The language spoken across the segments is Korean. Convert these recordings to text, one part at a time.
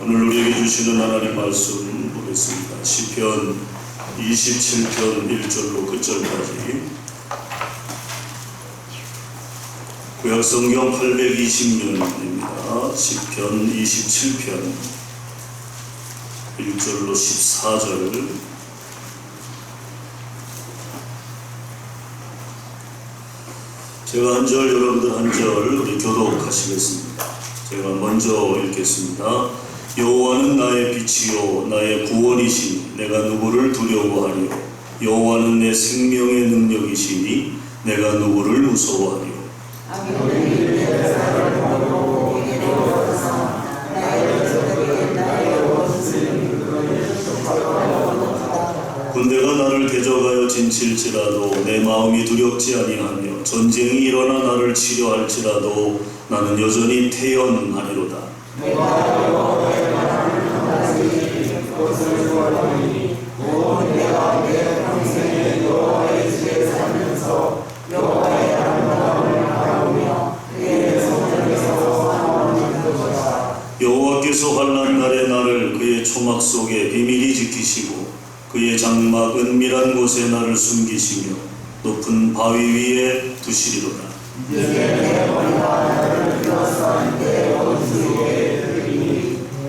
오늘 우리에게 주시는 하나님 말씀 보겠습니다. 시편 27편 1절로 끝절까지, 구약성경 820년입니다. 시편 27편 1절로 14절. 제가 한 절, 여러분들 한 절 우리 교독하시겠습니다. 제가 먼저 읽겠습니다. 여호와는 나의 빛이요 나의 구원이시니 내가 누구를 두려워하리요. 여호와는 내 생명의 능력이시니 내가 누구를 무서워하리요. 군대가 나를 대적하여 진칠지라도 내 마음이 두렵지 아니하며 전쟁이 일어나 나를 치료할지라도 나는 여전히 태연하리로다. 여호와께서 환난 날에 나를 그의 초막 속에 비밀히 지키시고 그의 장막 은밀한 곳에 나를 숨기시며 높은 바위 위에 두시리로다.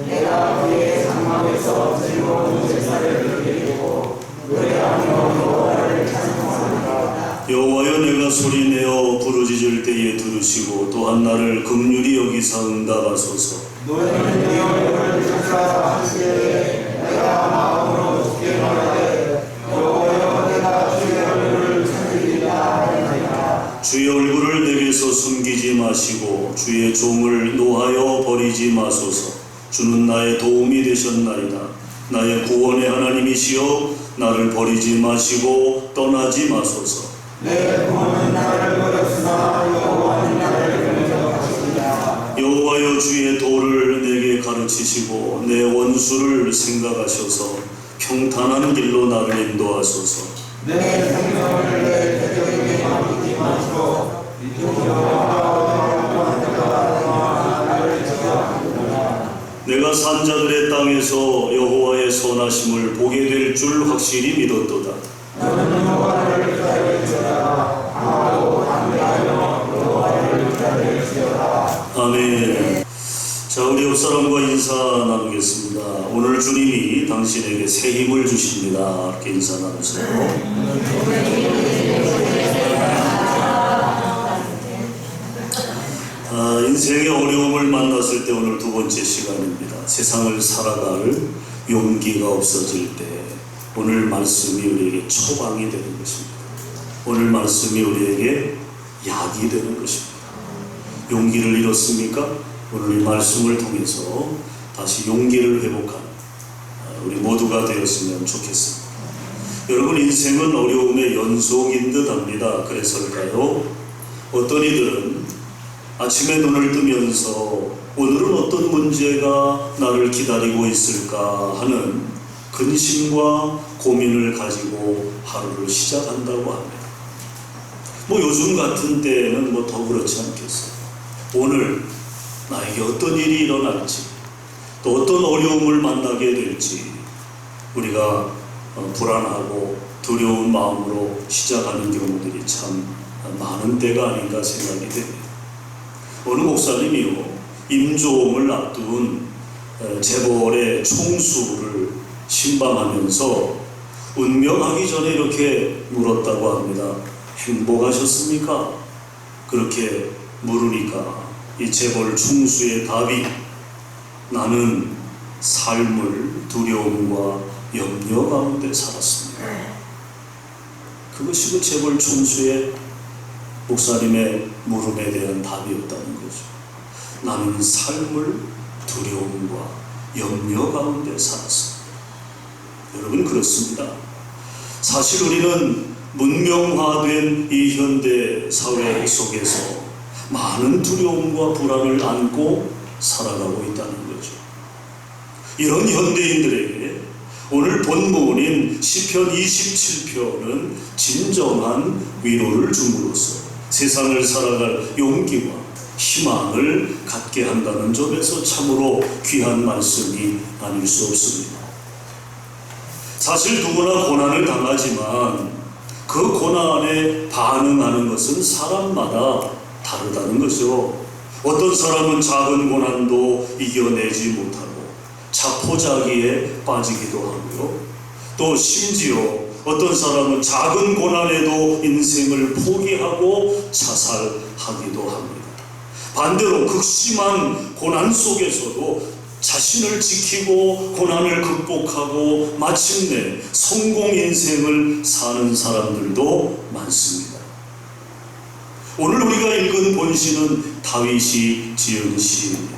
내가 그의 장막에서 즐거운 제사를 드리고 노래하며 여호와를 찬송하리로다. 여호와여, 내가 소리내어 부르짖을 때에 들으시고 또한 나를 긍휼히 여기사 응답하소서. 너희는 여호와를 찾아하시되 내가 마음으로 주께 말하되 여호와여, 내가 주의 얼굴을 찾으리라 하리라. 주의 얼굴을 내게서 숨기지 마시고 주의 종을 노하여 버리지 마소서. 주는 나의 도움이 되셨나이다. 나의 구원의 하나님이시여, 나를 버리지 마시고 떠나지 마소서. 내 구원은 나를 버렸으나 여호와는 나를 공격하시리라. 여호와여, 주의 도를 내게 가르치시고 내 원수를 생각하셔서 평탄한 길로 나를 인도하소서. 내 생명을 내 대적에게 맡기지 마시고 내가 산자들의 땅에서 여호와의 선하심을 보게 될 줄 확실히 믿었도다. 너는 여호와를 기다릴지어다. 강하고 담대하여 여호와를 기다릴지어다. 아멘. 자, 우리 옆사람과 인사 나누겠습니다. 오늘 주님이 당신에게 새 힘을 주십니다. 이렇게 인사 나누세요. 인생의 어려움을 만났을 때 오늘 두 번째 시간입니다. 세상을 살아갈 용기가 없어질 때 오늘 말씀이 우리에게 처방이 되는 것입니다. 오늘 말씀이 우리에게 약이 되는 것입니다. 용기를 잃었습니까? 오늘 이 말씀을 통해서 다시 용기를 회복하는 우리 모두가 되었으면 좋겠습니다. 여러분, 인생은 어려움의 연속인 듯 합니다. 그래서일까요? 어떤 이들은 아침에 눈을 뜨면서 오늘은 어떤 문제가 나를 기다리고 있을까 하는 근심과 고민을 가지고 하루를 시작한다고 합니다. 요즘 같은 때에는 더 그렇지 않겠어요. 오늘 나에게 어떤 일이 일어날지, 또 어떤 어려움을 만나게 될지 우리가 불안하고 두려운 마음으로 시작하는 경우들이 참 많은 때가 아닌가 생각이 됩니다. 어느 목사님이요, 임종을 앞둔 재벌의 총수를 신방하면서 운명하기 전에 이렇게 물었다고 합니다. 행복하셨습니까? 그렇게 물으니까 이 재벌 총수의 답이, 나는 삶을 두려움과 염려 가운데 살았습니다. 그것이 그 재벌 총수의 목사님의 물음에 대한 답이었다는 거죠. 나는 삶을 두려움과 염려 가운데 살았습니다. 여러분, 그렇습니다. 사실 우리는 문명화된 이 현대 사회 속에서 많은 두려움과 불안을 안고 살아가고 있다는 거죠. 이런 현대인들에게 오늘 본문인 시편 27편은 진정한 위로를 줌으로써 세상을 살아갈 용기와 희망을 갖게 한다는 점에서 참으로 귀한 말씀이 아닐 수 없습니다. 사실 누구나 고난을 당하지만 그 고난에 반응하는 것은 사람마다 다르다는 거죠. 어떤 사람은 작은 고난도 이겨내지 못하고 자포자기에 빠지기도 하고요. 또 심지어 어떤 사람은 작은 고난에도 인생을 포기하고 자살하기도 합니다. 반대로 극심한 고난 속에서도 자신을 지키고 고난을 극복하고 마침내 성공 인생을 사는 사람들도 많습니다. 오늘 우리가 읽은 본시는 다윗이 지은 시입니다.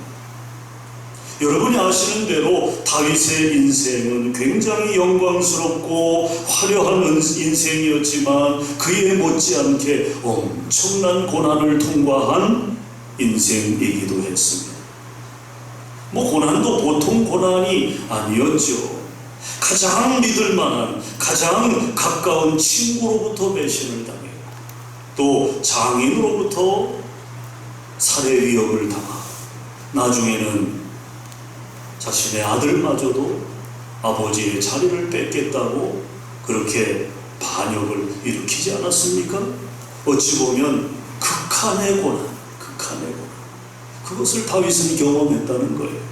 여러분이 아시는 대로 다윗의 인생은 굉장히 영광스럽고 화려한 인생이었지만 그에 못지않게 엄청난 고난을 통과한 인생이기도 했습니다. 고난도 보통 고난이 아니었죠. 가장 믿을 만한, 가장 가까운 친구로부터 배신을 당해요. 또 장인으로부터 살해 위협을 당하고 나중에는 자신의 아들마저도 아버지의 자리를 뺏겠다고 그렇게 반역을 일으키지 않았습니까? 어찌 보면 극한의 고난, 그것을 다윗은 경험했다는 거예요.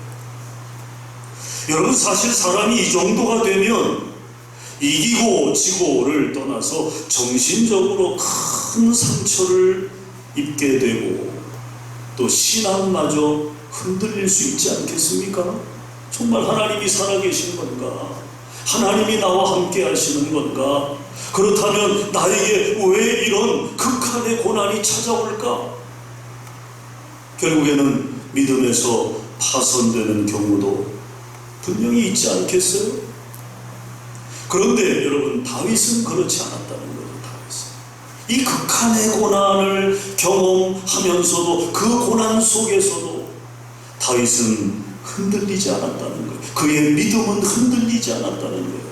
여러분, 사실 사람이 이 정도가 되면 이기고 지고를 떠나서 정신적으로 큰 상처를 입게 되고 또 신앙마저 흔들릴 수 있지 않겠습니까? 정말 하나님이 살아계신 건가? 하나님이 나와 함께 하시는 건가? 그렇다면 나에게 왜 이런 극한의 고난이 찾아올까? 결국에는 믿음에서 파손되는 경우도 분명히 있지 않겠어요? 그런데 여러분, 다윗은 그렇지 않았다는 거죠. 이 극한의 고난을 경험하면서도 그 고난 속에서도 다윗은 흔들리지 않았다는 거예요. 그의 믿음은 흔들리지 않았다는 거예요.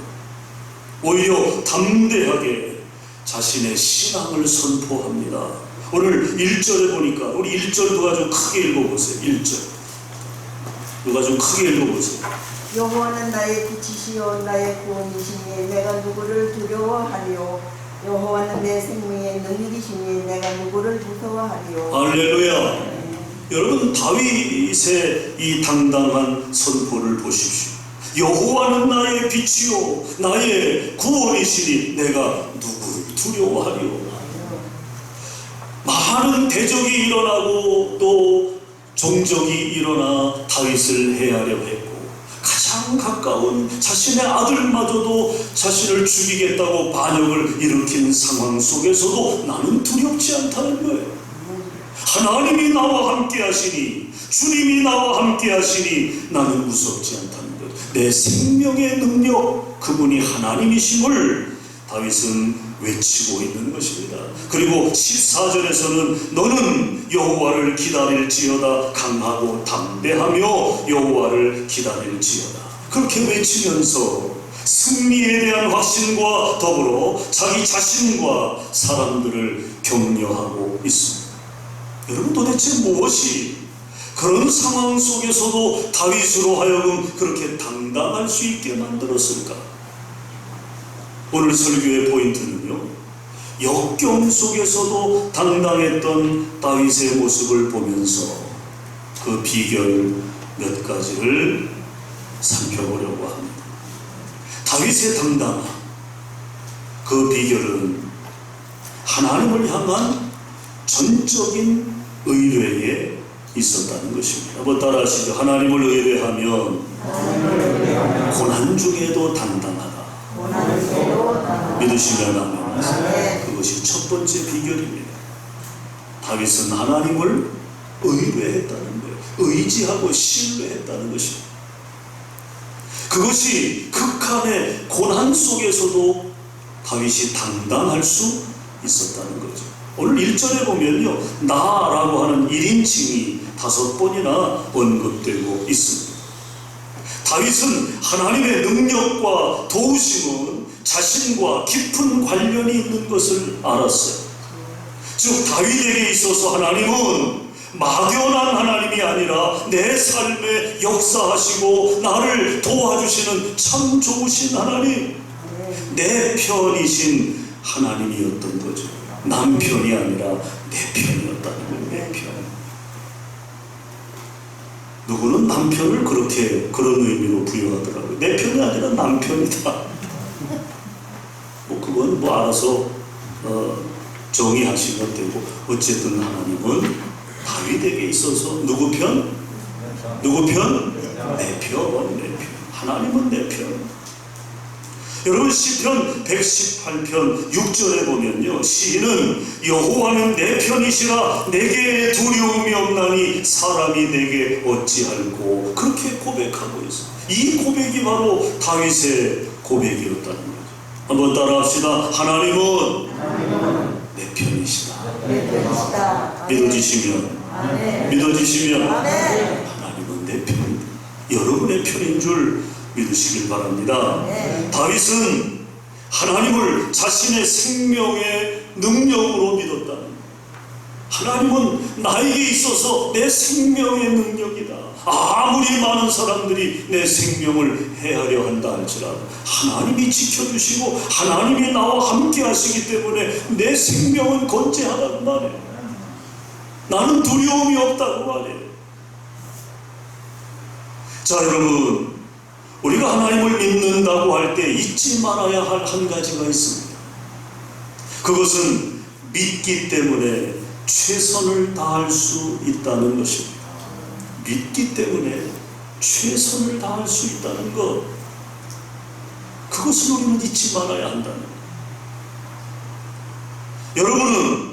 오히려 담대하게 자신의 신앙을 선포합니다. 오늘 1절에 보니까 우리 1절 누가 좀 크게 읽어보세요. 1절 누가 좀 크게 읽어보세요. 여호와는 나의 빛이시요 나의 구원이시니 내가 누구를 두려워하리요. 여호와는 내 생명의 능력이시니 내가 누구를 무서워하리요. 할렐루야. 여러분, 다윗의 이 당당한 선포를 보십시오. 여호와는 나의 빛이요 나의 구원이시니 내가 누구를 두려워하리요. 많은 대적이 일어나고 또 종적이 일어나 다윗을 해하려 했고 가장 가까운 자신의 아들마저도 자신을 죽이겠다고 반역을 일으킨 상황 속에서도 나는 두렵지 않다는 거예요. 하나님이 나와 함께 하시니, 주님이 나와 함께 하시니 나는 무섭지 않다는 거예요. 내 생명의 능력, 그분이 하나님이심을 다윗은 외치고 있는 것입니다. 그리고 14절에서는 너는 여호와를 기다릴지어다, 강하고 담대하며 여호와를 기다릴지어다, 그렇게 외치면서 승리에 대한 확신과 더불어 자기 자신과 사람들을 격려하고 있습니다. 여러분, 도대체 무엇이 그런 상황 속에서도 다윗으로 하여금 그렇게 당당할 수 있게 만들었을까? 오늘 설교의 포인트는요, 역경 속에서도 당당했던 다윗의 모습을 보면서 그 비결 몇 가지를 살펴보려고 합니다. 다윗의 당당함, 그 비결은 하나님을 향한 전적인 의뢰에 있었다는 것입니다. 한번 따라하시죠. 하나님을 의뢰하면 고난 중에도 당당하다. 믿으시면 아멘. 그것이 첫 번째 비결입니다. 다윗은 하나님을 의뢰했다는 거예요. 의지하고 신뢰했다는 것입니다. 그것이 극한의 고난 속에서도 다윗이 당당할 수 있었다는 거죠. 오늘 1절에 보면요, 나라고 하는 1인칭이 5번이나 언급되고 있습니다. 다윗은 하나님의 능력과 도우심은 자신과 깊은 관련이 있는 것을 알았어요. 즉 다윗에게 있어서 하나님은 막연한 하나님이 아니라 내 삶에 역사하시고 나를 도와주시는 참 좋으신 하나님, 내 편이신 하나님이었던 거죠. 남편이 아니라 내 편이었다는 거예요. 내 편. 누구는 남편을 그렇게 그런 의미로 부여하더라고요. 내 편이 아니라 남편이다. 뭐 그건 뭐 알아서 정의하시면 되고, 어쨌든 하나님은 다윗에게 있어서 누구 편? 누구 편? 내 편, 내 편. 하나님은 내 편. 여러분, 시편 118편 6절에 보면요, 시인은 여호와는 내 편이시라 내게 두려움이 없나니 사람이 내게 어찌할꼬, 그렇게 고백하고 있어요. 이 고백이 바로 다윗의 고백이었다는 거죠. 한번 따라합시다. 하나님은 내 편이시다. 믿어지시면 하나님은 내 편입니다. 여러분의 편인 줄 믿으시길 바랍니다. 다윗은 하나님을 자신의 생명의 능력으로 믿었다는 거예요. 하나님은 나에게 있어서 내 생명의 능력이다. 아무리 많은 사람들이 내 생명을 해하려 한다 할지라도 하나님이 지켜주시고 하나님이 나와 함께 하시기 때문에 내 생명은 건재하다고 말해요. 나는 두려움이 없다고 말해요. 자, 여러분, 우리가 하나님을 믿는다고 할 때 잊지 말아야 할 한 가지가 있습니다. 그것은 믿기 때문에 최선을 다할 수 있다는 것입니다. 믿기 때문에 최선을 다할 수 있다는 것, 그것을 우리는 잊지 말아야 한다는 것. 여러분은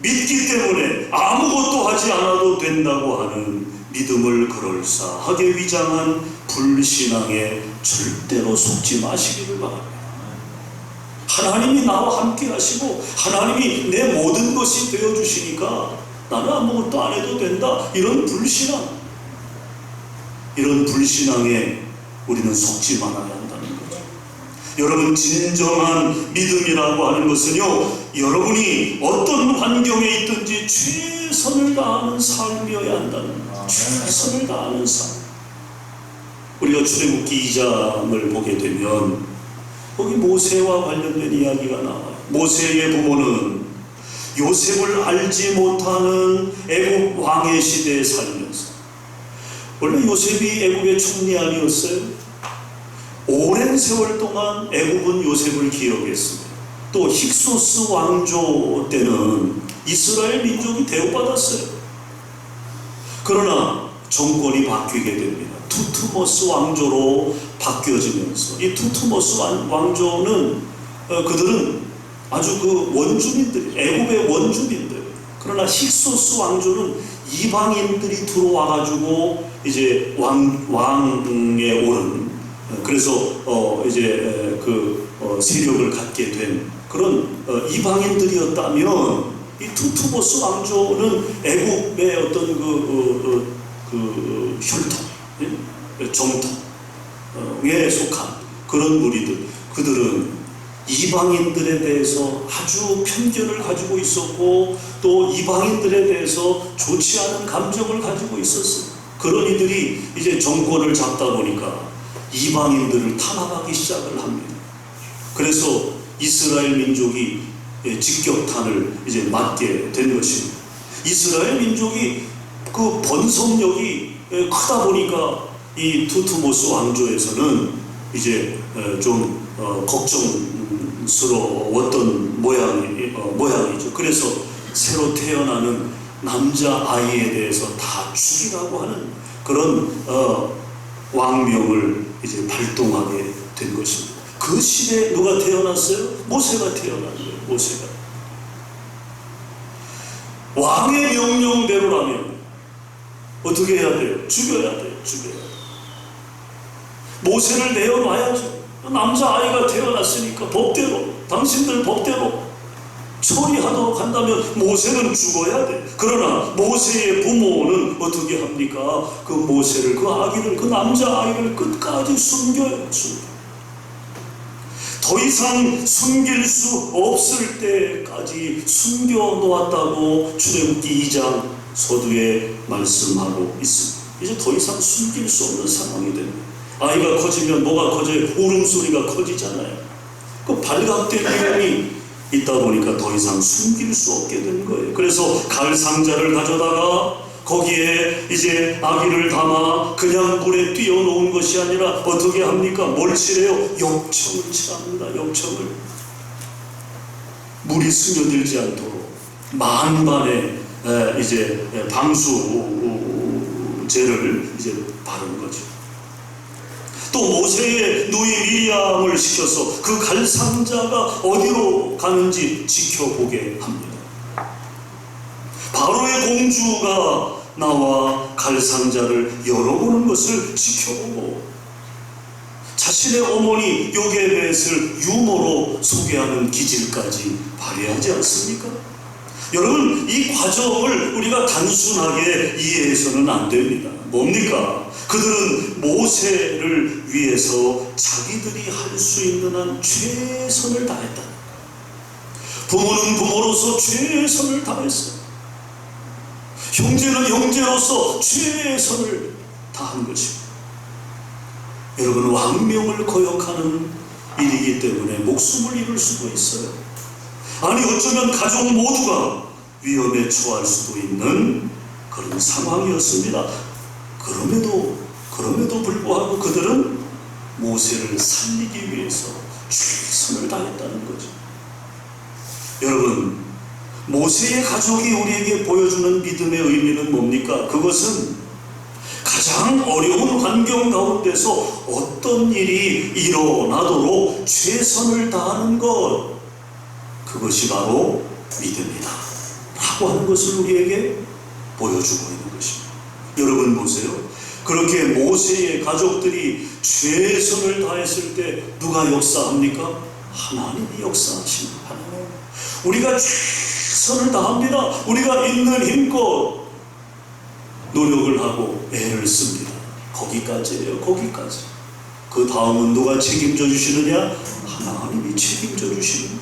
믿기 때문에 아무것도 하지 않아도 된다고 하는 믿음을 그럴싸하게 위장한 불신앙에 절대로 속지 마시기를 바랍니다. 하나님이 나와 함께 하시고 하나님이 내 모든 것이 되어주시니까 나는 아무것도 안 해도 된다, 이런 불신앙에 우리는 속지 말아야 한다는 거죠. 여러분, 진정한 믿음이라고 하는 것은요, 여러분이 어떤 환경에 있든지 최선을 다하는 삶이어야 한다는 거죠. 최선을 다하는 삶. 우리가 출애굽기 2장을 보게 되면 거기 모세와 관련된 이야기가 나와요. 모세의 부모는 요셉을 알지 못하는 애굽 왕의 시대에 살면서, 원래 요셉이 애굽의 총리아니었어요? 오랜 세월 동안 애굽은 요셉을 기억했습니다. 또 힉소스 왕조 때는 이스라엘 민족이 대우받았어요. 그러나 정권이 바뀌게 됩니다. 투트모스 왕조로 바뀌어지면서, 이 투트모스 왕조는 그들은 아주 그 원주민들, 애굽의 원주민들. 그러나 힉소스 왕조는 이방인들이 들어와가지고 이제 왕에 오른, 그래서 이제 세력을 갖게 된 그런 이방인들이었다면, 이 투트모스 왕조는 애굽의 어떤 혈통, 정통에 속한 그런 무리들, 그들은 이방인들에 대해서 아주 편견을 가지고 있었고, 또 이방인들에 대해서 좋지 않은 감정을 가지고 있었어요. 그런 이들이 이제 정권을 잡다 보니까 이방인들을 탄압하기 시작을 합니다. 그래서 이스라엘 민족이 직격탄을 이제 맞게 된 것입니다. 이스라엘 민족이 그 번성력이 크다 보니까 이 투트모스 왕조에서는 이제 좀 걱정스러웠던 모양이죠. 그래서 새로 태어나는 남자 아이에 대해서 다 죽이라고 하는 그런 왕명을 이제 발동하게 된 것입니다. 그 시대에 누가 태어났어요? 모세가 태어난 거예요. 모세가. 왕의 명령대로라면 어떻게 해야 돼요? 죽여야 돼요. 죽여야 돼요. 모세를 내어놔야죠. 남자아이가 태어났으니까 법대로, 당신들 법대로 처리하도록 한다면 모세는 죽어야 돼. 그러나 모세의 부모는 어떻게 합니까? 그 모세를, 그 아기를, 그 남자아이를 끝까지 숨겨요. 더 이상 숨길 수 없을 때까지 숨겨놓았다고 출애굽기 2장 서두에 말씀하고 있습니다. 이제 더 이상 숨길 수 없는 상황이 됩니다. 아이가 커지면 뭐가 커져요? 울음소리가 커지잖아요. 그 발각될 위험이 있다 보니까 더 이상 숨길 수 없게 된 거예요. 그래서 갈 상자를 가져다가 거기에 이제 아기를 담아 그냥 물에 띄워놓은 것이 아니라 어떻게 합니까? 뭘 칠해요? 욕청을 칠합니다. 욕청을. 물이 스며들지 않도록 만반의 이제 방수제를 이제 바른 거죠. 또 모세의 누이 미리암을 시켜서 그 갈 상자가 어디로 가는지 지켜보게 합니다. 바로의 공주가 나와 갈 상자를 열어보는 것을 지켜보고 자신의 어머니 요게벳을 유모로 소개하는 기질까지 발휘하지 않습니까? 여러분, 이 과정을 우리가 단순하게 이해해서는 안 됩니다. 뭡니까? 그들은 모세를 위해서 자기들이 할 수 있는 한 최선을 다했다. 부모는 부모로서 최선을 다했어요. 형제는 형제로서 최선을 다한 것입니다. 여러분, 왕명을 거역하는 일이기 때문에 목숨을 잃을 수도 있어요. 아니, 어쩌면 가족 모두가 위험에 처할 수도 있는 그런 상황이었습니다. 그럼에도 불구하고 그들은 모세를 살리기 위해서 최선을 다했다는 거죠. 여러분, 모세의 가족이 우리에게 보여주는 믿음의 의미는 뭡니까? 그것은 가장 어려운 환경 가운데서 어떤 일이 일어나도록 최선을 다하는 것, 그것이 바로 믿음이다 라고 하는 것을 우리에게 보여주고 있는 것입니다. 여러분 보세요. 그렇게 모세의 가족들이 최선을 다했을 때 누가 역사합니까? 하나님이 역사하십니다. 하나님. 우리가 최선을 다합니다. 우리가 있는 힘껏 노력을 하고 애를 씁니다. 거기까지예요. 거기까지. 그 다음은 누가 책임져 주시느냐? 하나님이 책임져 주시는.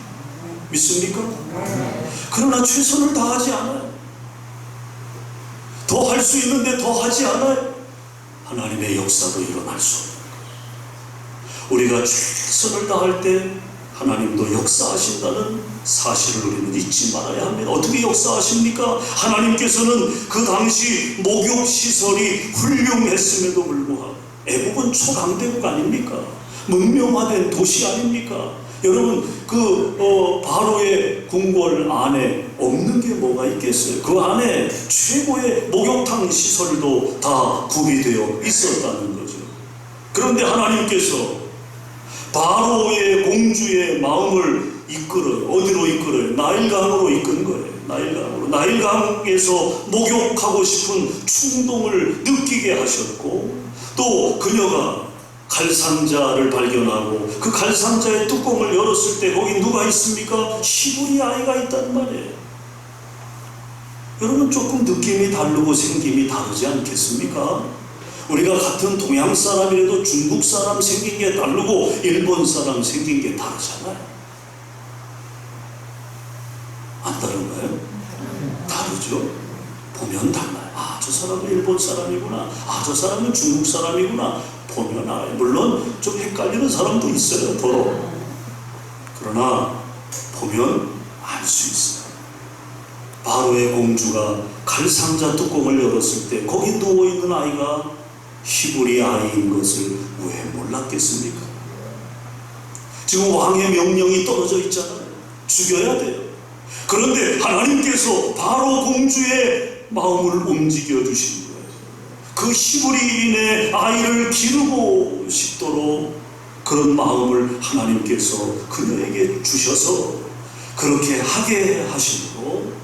믿습니까? 그러나 최선을 다하지 않아요. 더 할 수 있는데 더 하지 않아요. 하나님의 역사도 일어날 수 없는 거예요. 우리가 최선을 다할 때 하나님도 역사하신다는 사실을 우리는 잊지 말아야 합니다. 어떻게 역사하십니까? 하나님께서는 그 당시 목욕시설이 훌륭했음에도 불구하고, 애국은 초강대국 아닙니까? 문명화된 도시 아닙니까? 여러분, 바로의 궁궐 안에 없는 게 뭐가 있겠어요? 그 안에 최고의 목욕탕 시설도 다 구비되어 있었다는 거죠. 그런데 하나님께서 바로의 공주의 마음을 이끌어요. 어디로 이끌어요? 나일강으로 이끈 거예요. 나일강에서 목욕하고 싶은 충동을 느끼게 하셨고, 또 그녀가 갈상자를 발견하고 그 갈상자의 뚜껑을 열었을 때 거기 누가 있습니까? 시부리 아이가 있단 말이에요. 여러분, 조금 느낌이 다르고 생김이 다르지 않겠습니까? 우리가 같은 동양 사람이라도 중국 사람 생긴 게 다르고 일본 사람 생긴 게 다르잖아요. 안 다른가요? 다르죠? 보면 달라요. 아, 저 사람은 일본 사람이구나. 아, 저 사람은 중국 사람이구나. 보면 알아요. 물론 좀 헷갈리는 사람도 있어요. 더러. 그러나 보면 알 수 있어요. 바로의 공주가 갈상자 뚜껑을 열었을 때 거기 누워있는 아이가 히브리 아이인 것을 왜 몰랐겠습니까? 지금 왕의 명령이 떨어져 있잖아요. 죽여야 돼요. 그런데 하나님께서 바로 공주의 마음을 움직여 주신 거예요. 그 히브리인의 아이를 기르고 싶도록 그런 마음을 하나님께서 그녀에게 주셔서 그렇게 하게 하시고,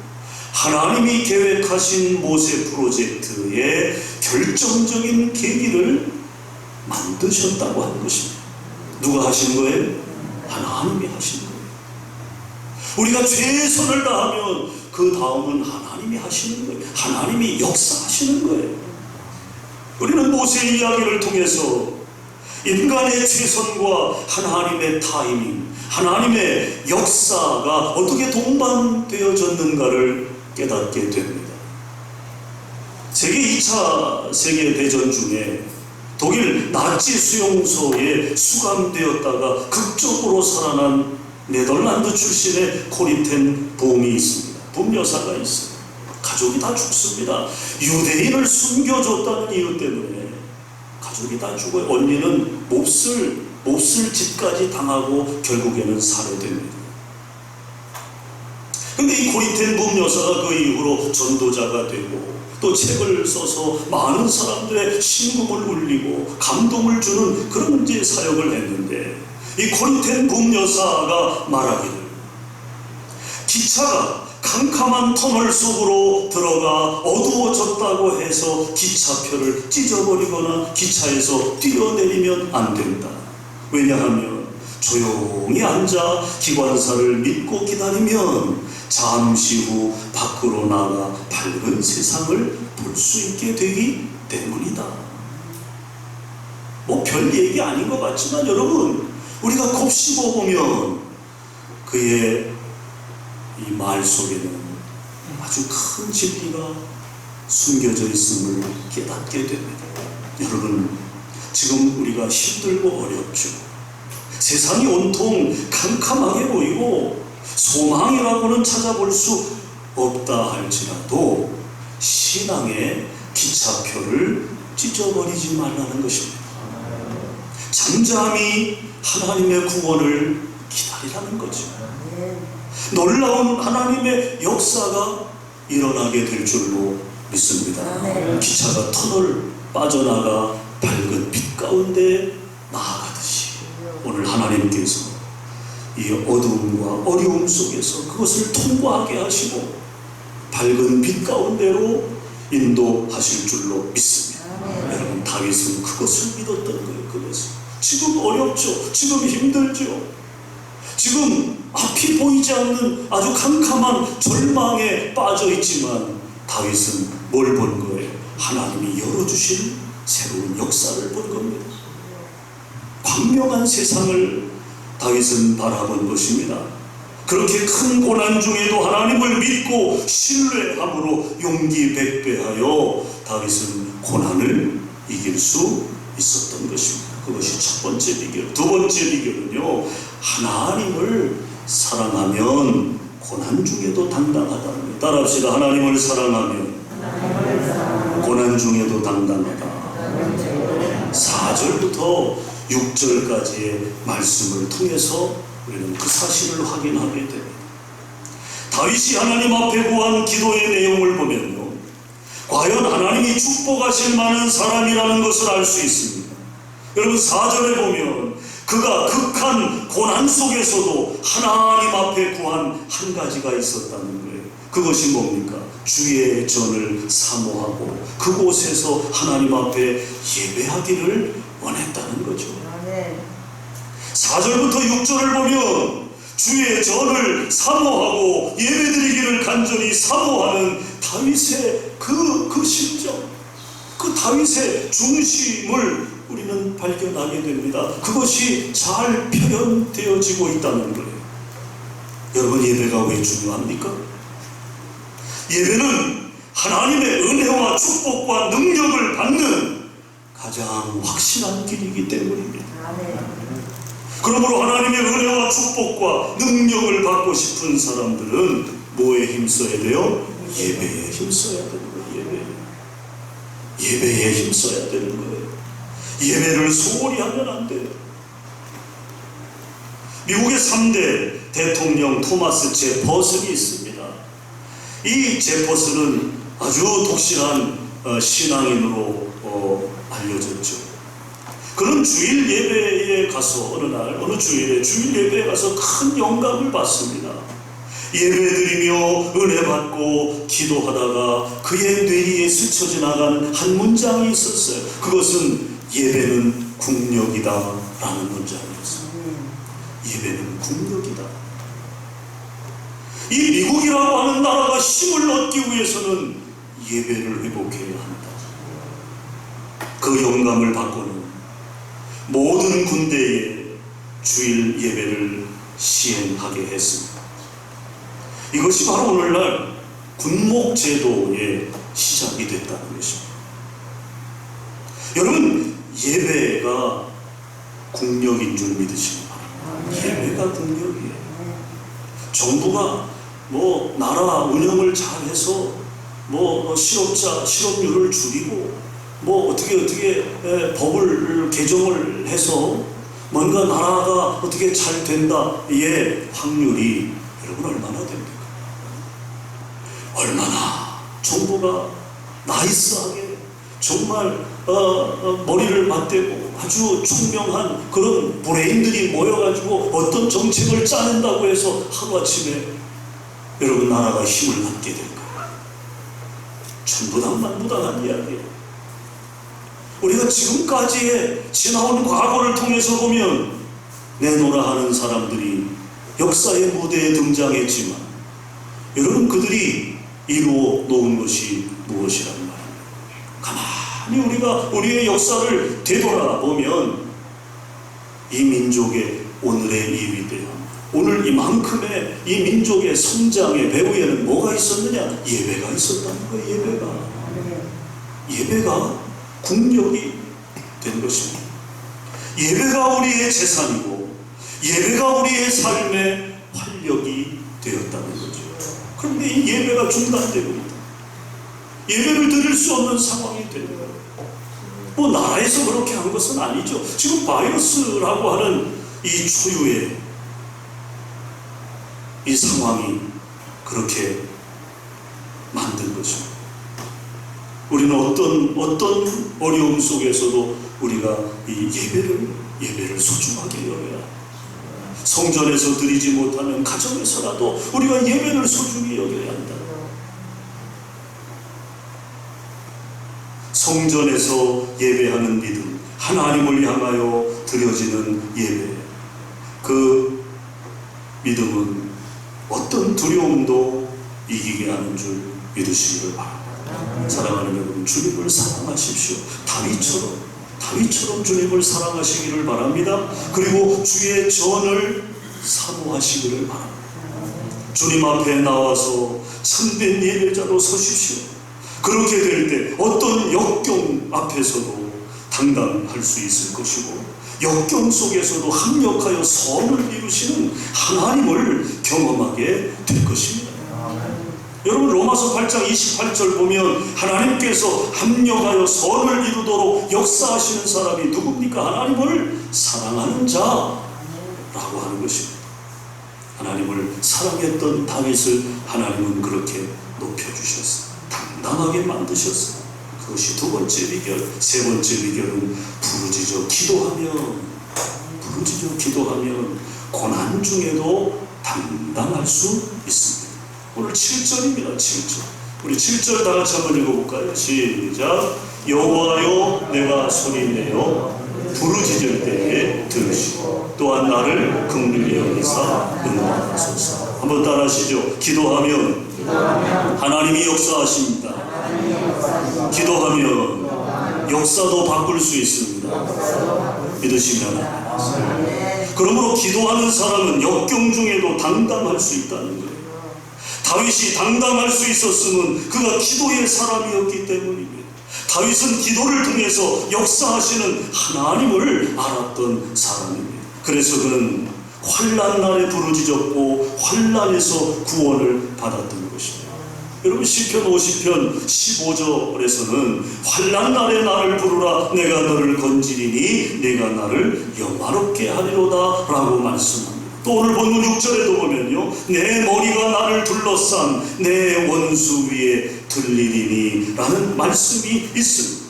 하나님이 계획하신 모세 프로젝트의 결정적인 계기를 만드셨다고 하는 것입니다. 누가 하신 거예요? 하나님이 하신 거예요. 우리가 최선을 다하면 그 다음은 하나님이 하시는 거예요. 하나님이 역사하시는 거예요. 우리는 모세의 이야기를 통해서 인간의 최선과 하나님의 타이밍, 하나님의 역사가 어떻게 동반되어졌는가를 깨닫게 됩니다. 세계 2차 세계대전 중에 독일 나치 수용소에 수감되었다가 극적으로 살아난 네덜란드 출신의 코리텐 봄이 있습니다. 봄 여사가 있어요. 가족이 다 죽습니다. 유대인을 숨겨줬다는 이유 때문에 가족이 다 죽어요. 언니는 몹쓸 짓까지 당하고 결국에는 살해됩니다. 근데 이 코리텐 봄 여사가 그 이후로 전도자가 되고 또 책을 써서 많은 사람들의 심금을 울리고 감동을 주는 그런 이제 사역을 했는데, 이 코리텐 붐 여사가 말하기를 기차가 캄캄한 터널 속으로 들어가 어두워졌다고 해서 기차표를 찢어버리거나 기차에서 뛰어내리면 안 된다. 왜냐하면 조용히 앉아 기관사를 믿고 기다리면 잠시 후 밖으로 나가 밝은 세상을 볼 수 있게 되기 때문이다. 뭐 별 얘기 아닌 것 같지만 여러분, 우리가 곱씹어 보면 그의 이 말 속에는 아주 큰 진리가 숨겨져 있음을 깨닫게 됩니다. 여러분, 지금 우리가 힘들고 어렵죠. 세상이 온통 캄캄하게 보이고 소망이라고는 찾아볼 수 없다 할지라도 신앙의 기차표를 찢어버리지 말라는 것입니다. 잠잠히 하나님의 구원을 기다리라는 거죠. 놀라운 하나님의 역사가 일어나게 될 줄로 믿습니다. 기차가 터널 빠져나가 밝은 빛 가운데 나아가듯이 오늘 하나님께서 이 어두움과 어려움 속에서 그것을 통과하게 하시고 밝은 빛 가운데로 인도하실 줄로 믿습니다. 여러분, 다윗은 그것을 믿었던 거예요. 그것을. 지금 어렵죠. 지금 힘들죠. 지금 앞이 보이지 않는 아주 캄캄한 절망에 빠져 있지만 다윗은 뭘 본 거예요? 하나님이 열어주신 새로운 역사를 본 겁니다. 광명한 세상을 다윗은 바라본 것입니다. 그렇게 큰 고난 중에도 하나님을 믿고 신뢰함으로 용기 백배하여 다윗은 고난을 이길 수 있었던 것입니다. 그것이 첫 번째 비결. 두 번째 비결은요, 하나님을 사랑하면 고난 중에도 당당하다. 따라합시다. 하나님을 사랑하면 고난 중에도 당당하다. 4절부터 6절까지의 말씀을 통해서 우리는 그 사실을 확인하게 됩니다. 다윗이 하나님 앞에 구한 기도의 내용을 보면요, 과연 하나님이 축복하실 만한 사람이라는 것을 알 수 있습니다. 여러분, 4절에 보면 그가 극한 고난 속에서도 하나님 앞에 구한 한 가지가 있었다는 거예요. 그것이 뭡니까? 주의 전을 사모하고 그곳에서 하나님 앞에 예배하기를 원했다는 거죠. 4절부터 6절을 보면 주의 전을 사모하고 예배드리기를 간절히 사모하는 다윗의 그 심정, 그 다윗의 중심을 우리는 발견하게 됩니다. 그것이 잘 표현되어지고 있다는 거예요. 여러분, 예배가 왜 중요합니까? 예배는 하나님의 은혜와 축복과 능력을 받는 가장 확실한 길이기 때문입니다. 그러므로 하나님의 은혜와 축복과 능력을 받고 싶은 사람들은 뭐에 힘써야 돼요? 예배에 힘써야 되는 거예요. 예배에 힘써야 되는 거예요. 예배를 소홀히 하면 안 돼요. 미국의 3대 대통령 토마스 제퍼슨이 있습니다. 이 제퍼슨은 아주 독실한 신앙인으로 알려졌죠. 그는 주일 예배에 가서 어느 주일에 주일 예배에 가서 큰 영감을 받습니다. 예배드리며 은혜 받고 기도하다가 그의 뇌리에 스쳐 지나간 한 문장이 있었어요. 그것은 예배는 국력이다 라는 문장이었어요. 예배는 국력이다. 이 미국이라고 하는 나라가 힘을 얻기 위해서는 예배를 회복해야 한다. 그 영감을 받고는 모든 군대에 주일 예배를 시행하게 했습니다. 이것이 바로 오늘날 군목제도의 시작이 됐다는 것입니다. 여러분, 예배가 국력인 줄 믿으시기 바랍니다. 예배가 국력이에요. 정부가 뭐 나라 운영을 잘해서 뭐 실업률을 줄이고 뭐 어떻게 법을 개정을 해서 뭔가 나라가 어떻게 잘 된다의 확률이 여러분 얼마나 됩니까? 얼마나 정부가 나이스하게 정말 머리를 맞대고 아주 총명한 그런 브레인들이 모여가지고 어떤 정책을 짜낸다고 해서 하루아침에 여러분 나라가 힘을 갖게 될까요? 천부당만부당한 이야기예요. 우리가 지금까지의 지나온 과거를 통해서 보면 내노라 하는 사람들이 역사의 무대에 등장했지만 여러분 그들이 이루어 놓은 것이 무엇이라는 말입니다. 가만히 우리가 우리의 역사를 되돌아보면 이 민족의 오늘의 이 위대함, 오늘 이만큼의 이 민족의 성장의 배후에는 뭐가 있었느냐? 예배가 있었다는 거예요. 예배가 국력이 된 것입니다. 예배가 우리의 재산이고 예배가 우리의 삶의 활력이 되었다는 거죠. 그런데 이 예배가 중단되고 있다. 예배를 드릴 수 없는 상황이 되는 거예요. 뭐 나라에서 그렇게 한 것은 아니죠. 지금 바이러스라고 하는 이 초유의 이 상황이 그렇게 만든 것입니다. 우리는 어떤 어려움 속에서도 우리가 이 예배를 소중하게 여겨야 합니다. 성전에서 드리지 못하면 가정에서라도 우리가 예배를 소중히 여겨야 한다. 성전에서 예배하는 믿음, 하나님을 향하여 드려지는 예배, 그 믿음은 어떤 두려움도 이기게 하는 줄 믿으시기를 바랍니다. 사랑하는 여러분, 주님을 사랑하십시오. 다윗처럼 주님을 사랑하시기를 바랍니다. 그리고 주의 전을 사모하시기를 바랍니다. 주님 앞에 나와서 참된 예배자로 서십시오. 그렇게 될 때 어떤 역경 앞에서도 당당할 수 있을 것이고 역경 속에서도 합력하여 선을 이루시는 하나님을 경험하게 될 것입니다. 여러분 로마서 8장 28절 보면 하나님께서 합력하여 선을 이루도록 역사하시는 사람이 누굽니까? 하나님을 사랑하는 자라고 하는 것입니다. 하나님을 사랑했던 다윗을 하나님은 그렇게 높여주셨어요. 당당하게 만드셨어요. 그것이 두 번째 비결. 세 번째 비결은 부르짖어 기도하면 고난 중에도 당당할 수 있습니다. 오늘 7절입니다. 7절. 우리 7절 다 같이 한번 읽어볼까요? 시작. 여호와여 내가 소리내어 부르짖을 때에 들으시고 또한 나를 긍휼히 여기사 응답하소서. 한번 따라하시죠. 기도하면 하나님이 역사하십니다. 기도하면 역사도 바꿀 수 있습니다. 믿으시면. 그러므로 기도하는 사람은 역경 중에도 당당할 수 있다는 거예요. 다윗이 당당할 수 있었음은 그가 기도의 사람이었기 때문입니다. 다윗은 기도를 통해서 역사하시는 하나님을 알았던 사람입니다. 그래서 그는 환난 날에 부르짖었고 환난에서 구원을 받았던 것입니다. 여러분 시편 50편 15절에서는 환난 날에 나를 부르라 내가 너를 건지리니 내가 나를 영화롭게 하리로다 라고 말씀합니다. 또 오늘 본문 6절에도 보면요 내 머리가 나를 둘러싼 내 원수 위에 들리리니 라는 말씀이 있습니다.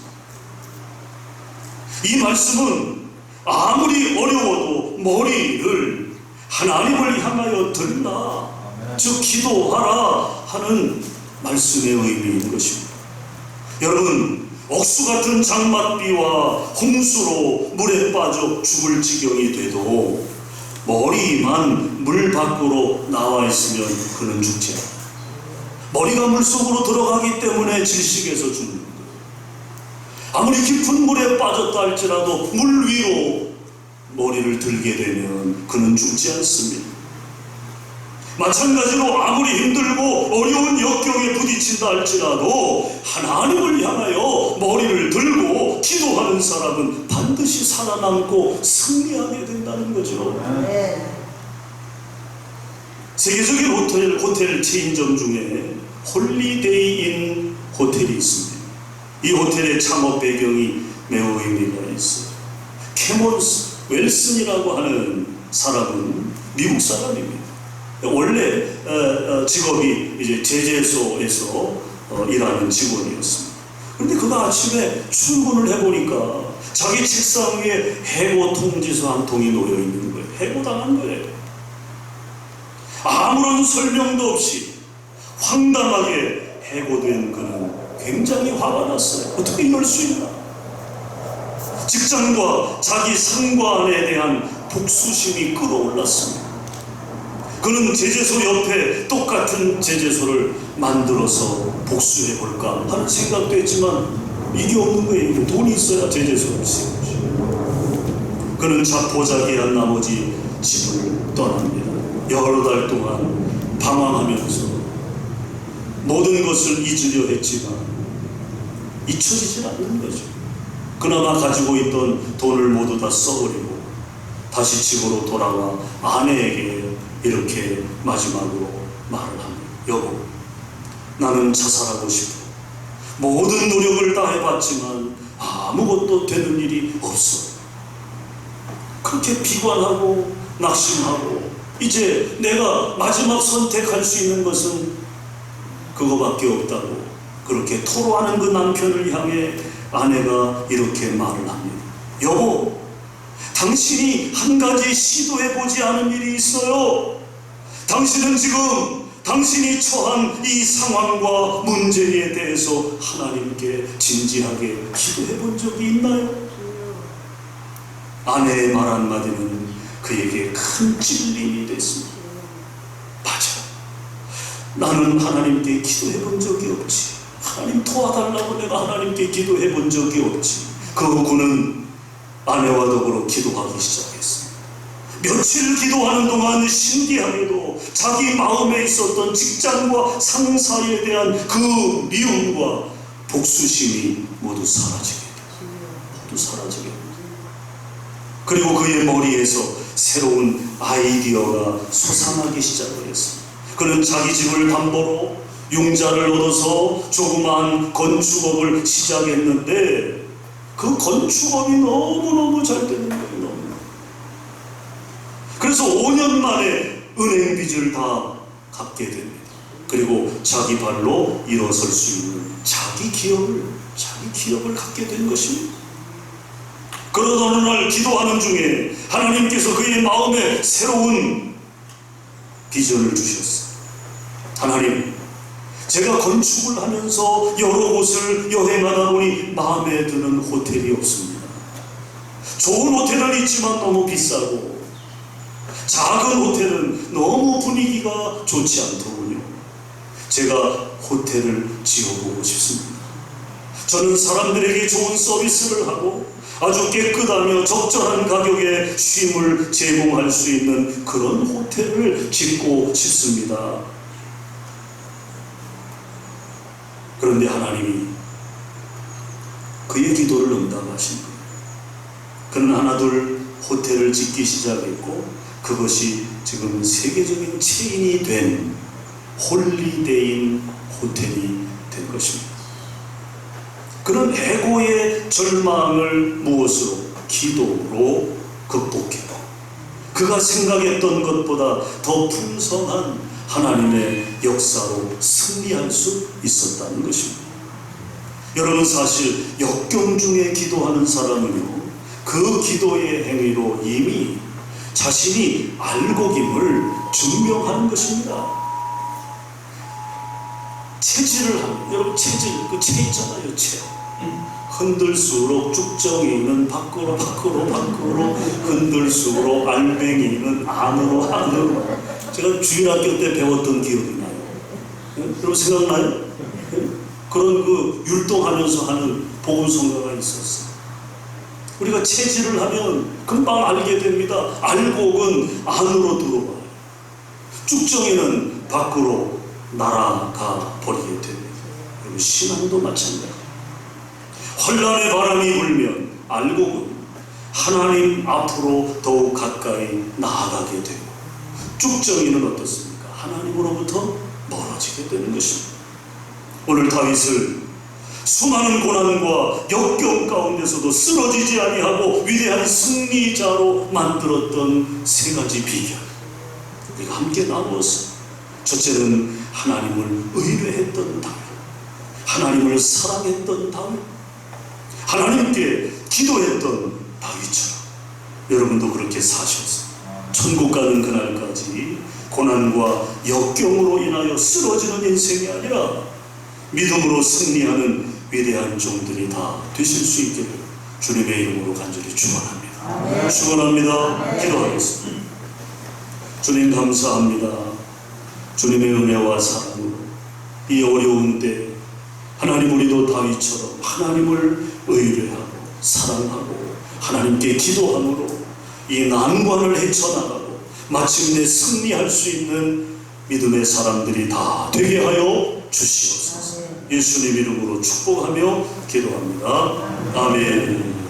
이 말씀은 아무리 어려워도 머리를 하나님을 향하여 들라 즉 기도하라 하는 말씀의 의미인 것입니다. 여러분 억수 같은 장맛비와 홍수로 물에 빠져 죽을 지경이 돼도 머리만 물 밖으로 나와 있으면 그는 죽지 않아요. 머리가 물속으로 들어가기 때문에 질식해서 죽는 거예요. 아무리 깊은 물에 빠졌다 할지라도 물 위로 머리를 들게 되면 그는 죽지 않습니다. 마찬가지로 아무리 힘들고 어려운 역경에 부딪힌다 할지라도 하나님을 향하여 머리를 들고 기도하는 사람은 반드시 살아남고 승리하게 된다는 거죠. 네. 세계적인 호텔 체인점 중에 홀리데이인 호텔이 있습니다. 이 호텔의 창업 배경이 매우 의미가 있어요. 캐몬스 웰슨이라고 하는 사람은 미국 사람입니다. 원래 직업이 이제 제재소에서 일하는 직원이었습니다. 그런데 그가 아침에 출근을 해보니까 자기 책상 위에 해고 통지서 한 통이 놓여 있는 거예요. 해고당한 거예요. 아무런 설명도 없이 황당하게 해고된 그는 굉장히 화가 났어요. 어떻게 이럴 수 있나? 직장과 자기 상관에 대한 복수심이 끌어올랐습니다. 그는 제재소 옆에 똑같은 제재소를 만들어서 복수해볼까 하는 생각도 했지만 이게 없는 거예요. 돈이 있어야 제재소를 세우지. 그는 자포자기한 나머지 집을 떠납니다. 여러 달 동안 방황하면서 모든 것을 잊으려 했지만 잊혀지질 않는 거죠. 그나마 가지고 있던 돈을 모두 다 써버리고 다시 집으로 돌아와 아내에게 이렇게 마지막으로 말을 합니다. 여보, 나는 자살하고 싶어. 모든 노력을 다 해봤지만 아무것도 되는 일이 없어. 그렇게 비관하고 낙심하고 이제 내가 마지막 선택할 수 있는 것은 그거밖에 없다고 그렇게 토로하는 그 남편을 향해 아내가 이렇게 말을 합니다. 여보, 당신이 한 가지 시도해보지 않은 일이 있어요. 당신은 지금 당신이 처한 이 상황과 문제에 대해서 하나님께 진지하게 기도해본 적이 있나요? 아내의 말 한마디는 그에게 큰 찔림이 됐습니다. 맞아. 나는 하나님께 기도해본 적이 없지. 하나님 도와달라고 내가 하나님께 기도해본 적이 없지. 그 후 그는 아내와 더불어 기도하기 시작했습니다. 며칠 기도하는 동안 신기하게도 자기 마음에 있었던 직장과 상사에 대한 그 미움과 복수심이 모두 사라지게 됩니다. 모두 사라지게 됩니다. 그리고 그의 머리에서 새로운 아이디어가 솟아나기 시작을 했습니다. 그는 자기 집을 담보로 융자를 얻어서 조그마한 건축업을 시작했는데 그 건축업이 너무너무 잘 되는 거예요. 그래서 5년 만에 은행 빚을 다 갚게 됩니다. 그리고 자기 발로 일어설 수 있는 자기 기업을 갖게 된 것입니다. 그러던 어느 날 기도하는 중에 하나님께서 그의 마음에 새로운 비전을 주셨어요. 하나님, 제가 건축을 하면서 여러 곳을 여행하다 보니 마음에 드는 호텔이 없습니다. 좋은 호텔은 있지만 너무 비싸고 작은 호텔은 너무 분위기가 좋지 않더군요. 제가 호텔을 지어보고 싶습니다. 저는 사람들에게 좋은 서비스를 하고 아주 깨끗하며 적절한 가격에 쉼을 제공할 수 있는 그런 호텔을 짓고 싶습니다. 그런데 하나님이 그의 기도를 응답하신 거예요. 그는 하나둘 호텔을 짓기 시작했고 그것이 지금 세계적인 체인이 된 홀리데이인 호텔이 된 것입니다. 그는 해고의 절망을 무엇으로? 기도로 극복했고 그가 생각했던 것보다 더 풍성한 하나님의 역사로 승리할 수 있었다는 것입니다. 여러분, 사실 역경 중에 기도하는 사람은요, 그 기도의 행위로 이미 자신이 알곡임을 증명하는 것입니다. 체질을 하면, 여러분 체질, 그 체 있잖아요, 체. 흔들수록 쭉정이는 밖으로 흔들수록 알맹이는 안으로. 제가 주일학교 때 배웠던 기억이 나요. 여러분 생각나요? 그런 그 율동하면서 하는 복음성가가 있었어요. 우리가 체질을 하면 금방 알게 됩니다. 알곡은 안으로 들어와요. 쭉정이는 밖으로 날아가 버리게 됩니다. 그리고 신앙도 마찬가지입니다. 환난의 바람이 불면 알고 하나님 앞으로 더욱 가까이 나아가게 되고, 쭉정이는 어떻습니까? 하나님으로부터 멀어지게 되는 것입니다. 오늘 다윗을 수많은 고난과 역경 가운데서도 쓰러지지 아니하고 위대한 승리자로 만들었던 세 가지 비결, 우리가 함께 나누어서, 첫째는 하나님을 의뢰했던 다윗, 하나님을 사랑했던 다윗, 하나님께 기도했던 다윗처럼 여러분도 그렇게 사셔서 천국 가는 그날까지 고난과 역경으로 인하여 쓰러지는 인생이 아니라 믿음으로 승리하는 위대한 종들이 다 되실 수 있기를 주님의 이름으로 간절히 축원합니다. 축원합니다. 기도하겠습니다. 주님 감사합니다. 주님의 은혜와 사랑으로 이 어려운 때 하나님, 우리도 다윗처럼 하나님을 의뢰하고 사랑하고 하나님께 기도함으로 이 난관을 헤쳐나가고 마침내 승리할 수 있는 믿음의 사람들이 다 되게 하여 주시옵소서. 예수님 이름으로 축복하며 기도합니다. 아멘.